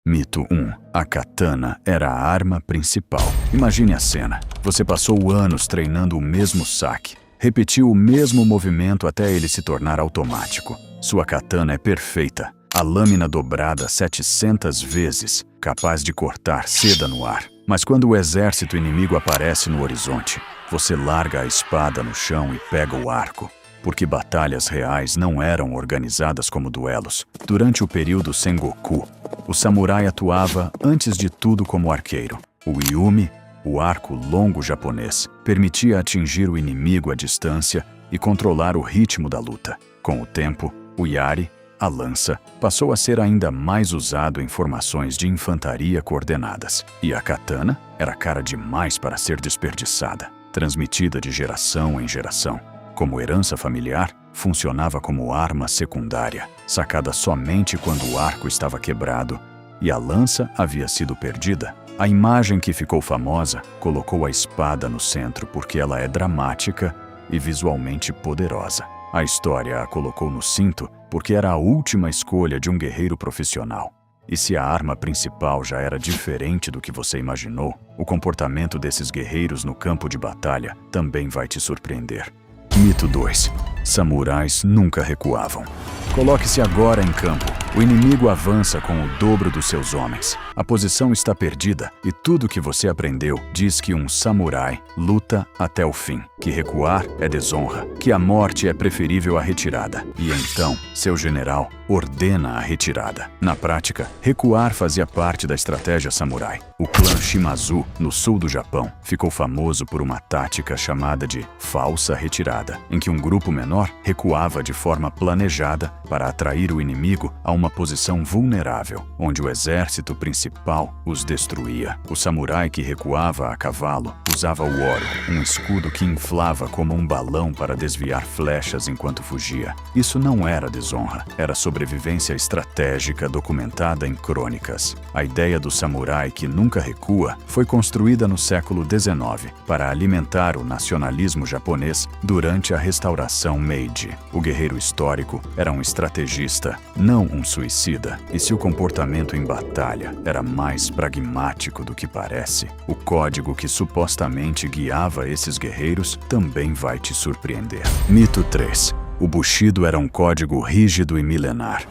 Mito 1. A katana era a arma principal. Imagine a cena. Você passou anos treinando o mesmo saque. Repetiu o mesmo movimento até ele se tornar automático. Sua katana é perfeita. A lâmina dobrada 700 vezes, capaz de cortar seda no ar. Mas quando o exército inimigo aparece no horizonte, você larga a espada no chão e pega o arco. Porque batalhas reais não eram organizadas como duelos. Durante o período Sengoku, o samurai atuava antes de tudo como arqueiro. O Yumi, o arco longo japonês, permitia atingir o inimigo à distância e controlar o ritmo da luta. Com o tempo, o Yari, a lança, passou a ser ainda mais usado em formações de infantaria coordenadas. E a katana era cara demais para ser desperdiçada, transmitida de geração em geração. Como herança familiar, funcionava como arma secundária, sacada somente quando o arco estava quebrado e a lança havia sido perdida. A imagem que ficou famosa colocou a espada no centro porque ela é dramática e visualmente poderosa. A história a colocou no cinto porque era a última escolha de um guerreiro profissional. E se a arma principal já era diferente do que você imaginou, o comportamento desses guerreiros no campo de batalha também vai te surpreender. Mito 2. Samurais nunca recuavam. Coloque-se agora em campo. O inimigo avança com o dobro dos seus homens. A posição está perdida e tudo que você aprendeu diz que um samurai luta até o fim, que recuar é desonra, que a morte é preferível à retirada. E então, seu general ordena a retirada. Na prática, recuar fazia parte da estratégia samurai. O clã Shimazu, no sul do Japão, ficou famoso por uma tática chamada de falsa retirada, em que um grupo menor recuava de forma planejada para atrair o inimigo a uma posição vulnerável, onde o exército principal os destruía. O samurai que recuava a cavalo usava o oro, um escudo que inflava como um balão para desviar flechas enquanto fugia. Isso não era desonra, era sobrevivência estratégica documentada em crônicas. A ideia do samurai que nunca recua foi construída no século XIX para alimentar o nacionalismo japonês durante a restauração Meiji. O guerreiro histórico era um estrategista, não um suicida. E se o comportamento em batalha era mais pragmático do que parece, o código que supostamente guiava esses guerreiros também vai te surpreender. Mito 3. O Bushido era um código rígido e milenar.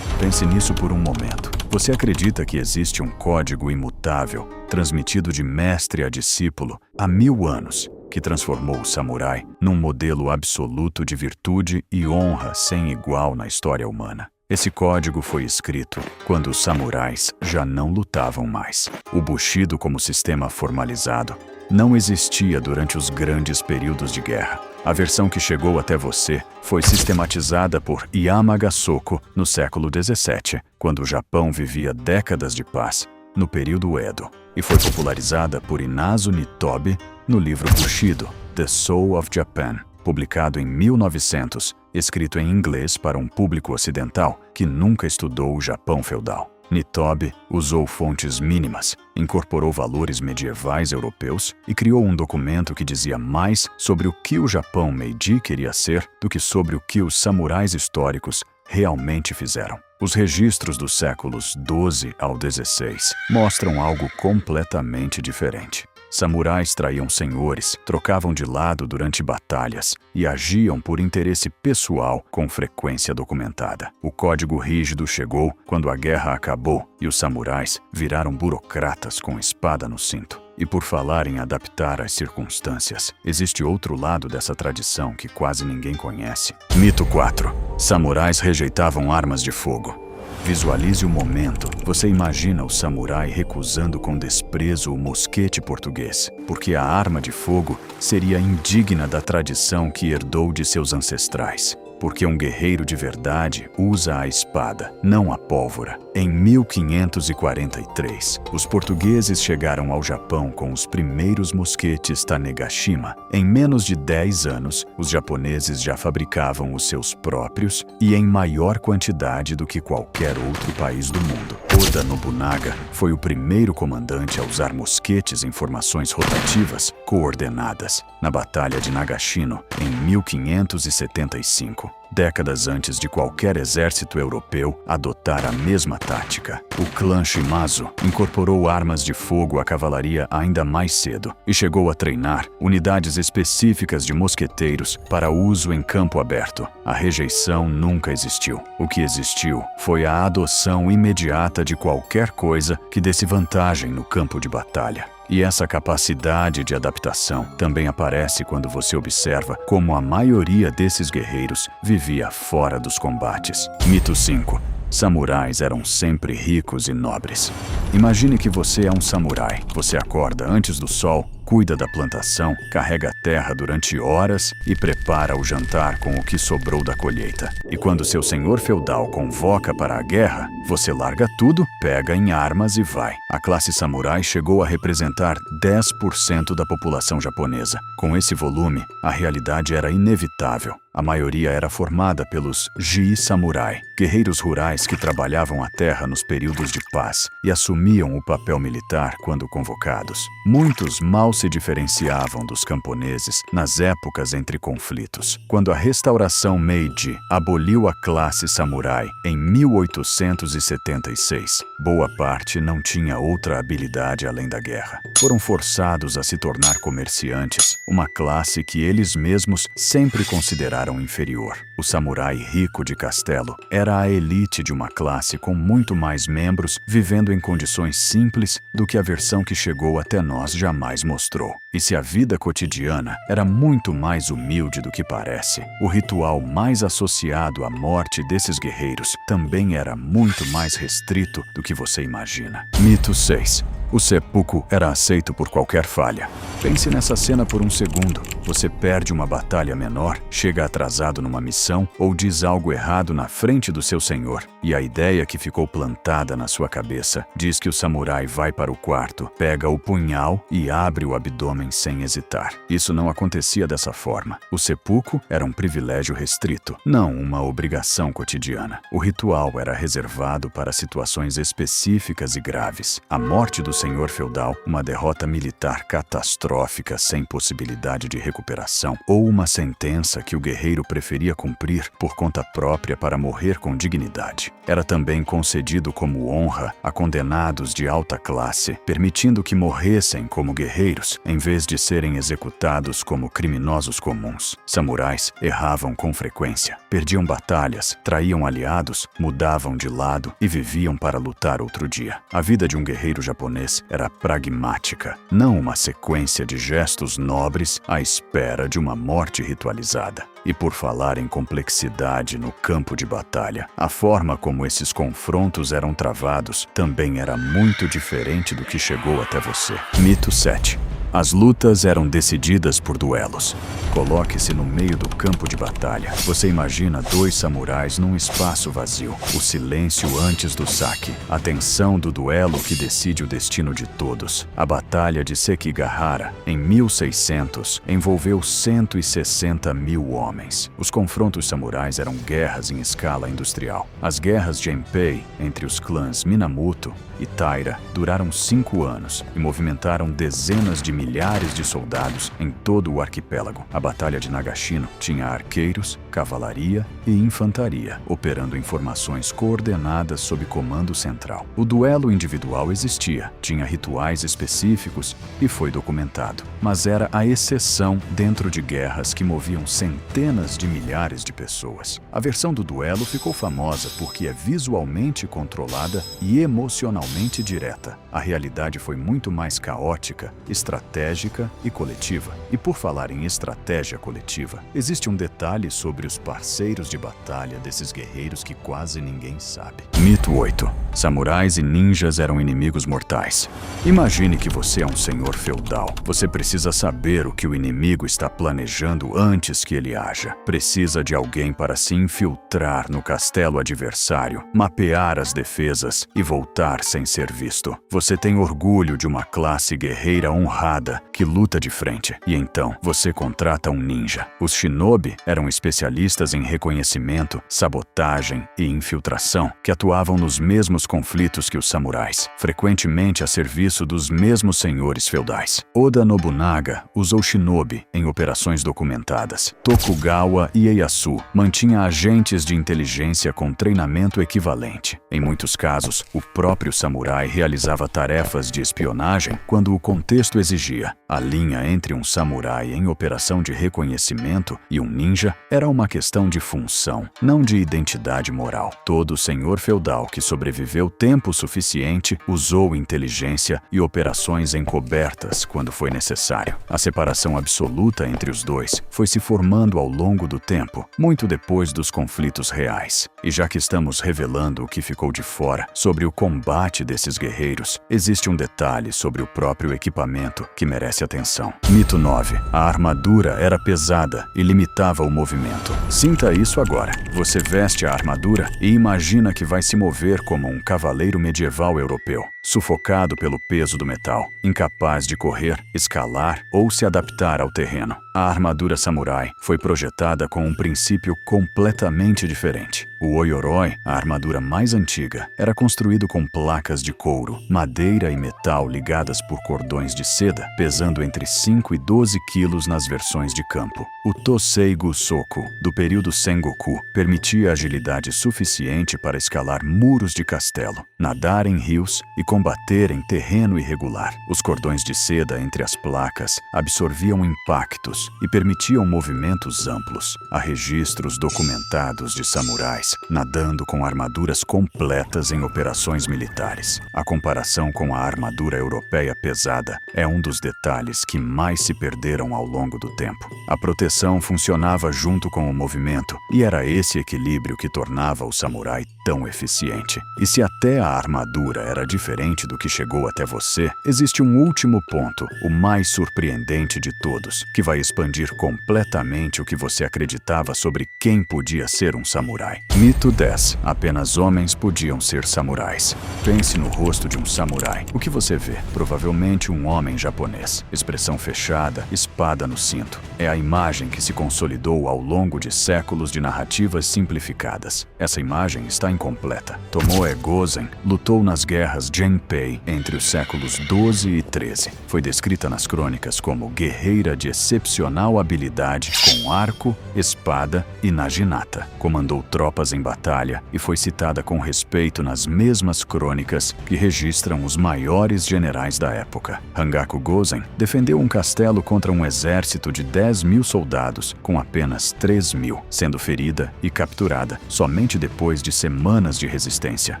Pense nisso por um momento. Você acredita que existe um código imutável, transmitido de mestre a discípulo há 1000 anos, que transformou o samurai num modelo absoluto de virtude e honra sem igual na história humana? Esse código foi escrito quando os samurais já não lutavam mais. O Bushido como sistema formalizado não existia durante os grandes períodos de guerra. A versão que chegou até você foi sistematizada por Yamaga-Soko no século XVII, quando o Japão vivia décadas de paz, no período Edo, e foi popularizada por Inazu Nitobe no livro Bushido, The Soul of Japan, publicado em 1900, escrito em inglês para um público ocidental que nunca estudou o Japão feudal. Nitobe usou fontes mínimas, incorporou valores medievais europeus e criou um documento que dizia mais sobre o que o Japão Meiji queria ser do que sobre o que os samurais históricos realmente fizeram. Os registros dos séculos XII ao XVI mostram algo completamente diferente. Samurais traíam senhores, trocavam de lado durante batalhas e agiam por interesse pessoal com frequência documentada. O código rígido chegou quando a guerra acabou e os samurais viraram burocratas com espada no cinto. E por falar em adaptar às circunstâncias, existe outro lado dessa tradição que quase ninguém conhece. Mito 4. Samurais rejeitavam armas de fogo. Visualize o momento. Você imagina o samurai recusando com desprezo o mosquete português, porque a arma de fogo seria indigna da tradição que herdou de seus ancestrais. Porque um guerreiro de verdade usa a espada, não a pólvora. Em 1543, os portugueses chegaram ao Japão com os primeiros mosquetes Tanegashima. Em menos de 10 anos, os japoneses já fabricavam os seus próprios e em maior quantidade do que qualquer outro país do mundo. Oda Nobunaga foi o primeiro comandante a usar mosquetes em formações rotativas coordenadas na Batalha de Nagashino, em 1575. décadas antes de qualquer exército europeu adotar a mesma tática. O clã Shimazu incorporou armas de fogo à cavalaria ainda mais cedo e chegou a treinar unidades específicas de mosqueteiros para uso em campo aberto. A rejeição nunca existiu. O que existiu foi a adoção imediata de qualquer coisa que desse vantagem no campo de batalha. E essa capacidade de adaptação também aparece quando você observa como a maioria desses guerreiros vivia fora dos combates. Mito 5. Samurais eram sempre ricos e nobres. Imagine que você é um samurai. Você acorda antes do sol, cuida da plantação, carrega a terra durante horas e prepara o jantar com o que sobrou da colheita. E quando seu senhor feudal convoca para a guerra, você larga tudo, pega em armas e vai. A classe samurai chegou a representar 10% da população japonesa. Com esse volume, a realidade era inevitável. A maioria era formada pelos Ji-samurai, guerreiros rurais que trabalhavam a terra nos períodos de paz e assumiam o papel militar quando convocados. Muitos mal se diferenciavam dos camponeses nas épocas entre conflitos. Quando a restauração Meiji aboliu a classe samurai em 1876, boa parte não tinha outra habilidade além da guerra. Foram forçados a se tornar comerciantes, uma classe que eles mesmos sempre consideraram inferior. O samurai rico de castelo era a elite de uma classe com muito mais membros vivendo em condições simples do que a versão que chegou até nós jamais mostrou. E se a vida cotidiana era muito mais humilde do que parece, o ritual mais associado à morte desses guerreiros também era muito mais restrito do que você imagina. Mito 6. O seppuku era aceito por qualquer falha. Pense nessa cena por um segundo. Você perde uma batalha menor, chega atrasado numa missão ou diz algo errado na frente do seu senhor. E a ideia que ficou plantada na sua cabeça diz que o samurai vai para o quarto, pega o punhal e abre o abdômen sem hesitar. Isso não acontecia dessa forma. O seppuku era um privilégio restrito, não uma obrigação cotidiana. O ritual era reservado para situações específicas e graves. A morte do senhor feudal, uma derrota militar catastrófica sem possibilidade de recuperação, ou uma sentença que o guerreiro preferia cumprir por conta própria para morrer com dignidade. Era também concedido como honra a condenados de alta classe, permitindo que morressem como guerreiros, em vez de serem executados como criminosos comuns. Samurais erravam com frequência, perdiam batalhas, traíam aliados, mudavam de lado e viviam para lutar outro dia. A vida de um guerreiro japonês era pragmática, não uma sequência de gestos nobres à espera de uma morte ritualizada. E por falar em complexidade no campo de batalha, a forma como esses confrontos eram travados também era muito diferente do que chegou até você. Mito 7. As lutas eram decididas por duelos. Coloque-se no meio do campo de batalha. Você imagina dois samurais num espaço vazio. O silêncio antes do saque. A tensão do duelo que decide o destino de todos. A Batalha de Sekigahara, em 1600, envolveu 160 mil homens. Os confrontos samurais eram guerras em escala industrial. As guerras Genpei entre os clãs Minamoto e Taira duraram 5 anos e movimentaram dezenas de milhares de soldados em todo o arquipélago. A Batalha de Nagashino tinha arqueiros, cavalaria e infantaria, operando em formações coordenadas sob comando central. O duelo individual existia, tinha rituais específicos e foi documentado, mas era a exceção dentro de guerras que moviam centenas de milhares de pessoas. A versão do duelo ficou famosa porque é visualmente controlada e emocionalmente direta. A realidade foi muito mais caótica, estratégica e coletiva. E por falar em estratégia coletiva, existe um detalhe sobre os parceiros de batalha desses guerreiros que quase ninguém sabe. Mito 8. Samurais e ninjas eram inimigos mortais. Imagine que você é um senhor feudal. Você precisa saber o que o inimigo está planejando antes que ele haja. Precisa de alguém para se infiltrar no castelo adversário, mapear as defesas e voltar sem ser visto. Você tem orgulho de uma classe guerreira honrada espada que luta de frente. E então, você contrata um ninja. Os shinobi eram especialistas em reconhecimento, sabotagem e infiltração, que atuavam nos mesmos conflitos que os samurais, frequentemente a serviço dos mesmos senhores feudais. Oda Nobunaga usou shinobi em operações documentadas. Tokugawa Ieyasu mantinha agentes de inteligência com treinamento equivalente. Em muitos casos, o próprio samurai realizava tarefas de espionagem quando o contexto exigia. A linha entre um samurai em operação de reconhecimento e um ninja era uma questão de função, não de identidade moral. Todo senhor feudal que sobreviveu tempo suficiente usou inteligência e operações encobertas quando foi necessário. A separação absoluta entre os dois foi se formando ao longo do tempo, muito depois dos conflitos reais. E já que estamos revelando o que ficou de fora sobre o combate desses guerreiros, existe um detalhe sobre o próprio equipamento que merece atenção. Mito 9. A armadura era pesada e limitava o movimento. Sinta isso agora. Você veste a armadura e imagina que vai se mover como um cavaleiro medieval europeu, sufocado pelo peso do metal, incapaz de correr, escalar ou se adaptar ao terreno. A armadura samurai foi projetada com um princípio completamente diferente. O Oyoroi, a armadura mais antiga, era construído com placas de couro, madeira e metal ligadas por cordões de seda, pesando entre 5 e 12 quilos nas versões de campo. O Toseigu Soku, do período Sengoku, permitia agilidade suficiente para escalar muros de castelo, nadar em rios e combater em terreno irregular. Os cordões de seda entre as placas absorviam impactos e permitiam movimentos amplos. Há registros documentados de samurais nadando com armaduras completas em operações militares. A comparação com a armadura europeia pesada é um dos detalhes que mais se perderam ao longo do tempo. A proteção funcionava junto com o movimento, e era esse equilíbrio que tornava o samurai tão eficiente. E se até a armadura era diferente do que chegou até você, existe um último ponto, o mais surpreendente de todos, que vai expandir completamente o que você acreditava sobre quem podia ser um samurai. Mito 10. Apenas homens podiam ser samurais. Pense no rosto de um samurai. O que você vê? Provavelmente um homem japonês. Expressão fechada, espada no cinto. É a imagem que se consolidou ao longo de séculos de narrativas simplificadas. Essa imagem está incompleta. Tomoe Gozen lutou nas guerras Genpei entre os séculos 12 e 13. Foi descrita nas crônicas como guerreira de excepcional habilidade com arco, espada e naginata. Comandou tropas em batalha e foi citada com respeito nas mesmas crônicas que registram os maiores generais da época. Hangaku Gozen defendeu um castelo contra um exército de 10.000 soldados com apenas 3.000, sendo ferida e capturada somente depois de semanas de resistência.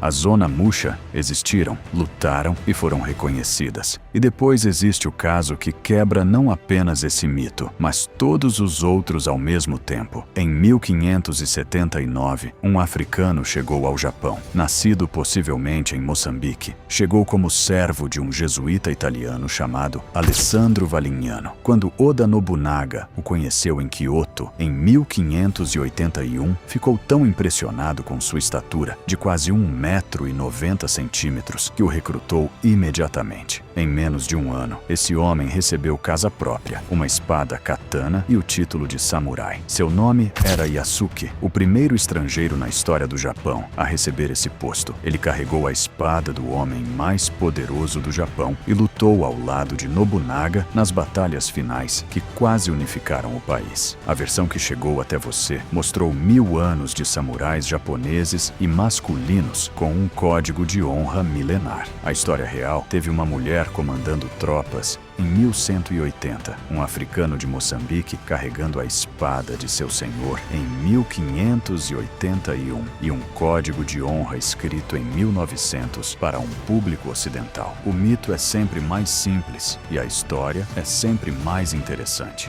As Zona Musha existiram, lutaram e foram reconhecidas. E depois existe o caso que quebra não apenas esse mito, mas todos os outros ao mesmo tempo. Em 1579, um africano chegou ao Japão. Nascido possivelmente em Moçambique, chegou como servo de um jesuíta italiano chamado Alessandro Valignano. Quando Oda Nobunaga o conheceu em Kyoto, em 1581, ficou tão impressionado com sua estatura, de quase 1,90 m, que o recrutou imediatamente. Em menos de um ano, esse homem recebeu casa própria, uma espada katana e o título de samurai. Seu nome era Yasuke, o primeiro estrangeiro na história do Japão a receber esse posto. Ele carregou a espada do homem mais poderoso do Japão e lutou ao lado de Nobunaga nas batalhas finais que quase unificaram o país. A versão que chegou até você mostrou 1000 anos de samurais japoneses e masculinos com um código de honra milenar. A história real teve uma mulher comandando tropas em 1180, um africano de Moçambique carregando a espada de seu senhor em 1581 e um código de honra escrito em 1900 para um público ocidental. O mito é sempre mais simples e a história é sempre mais interessante.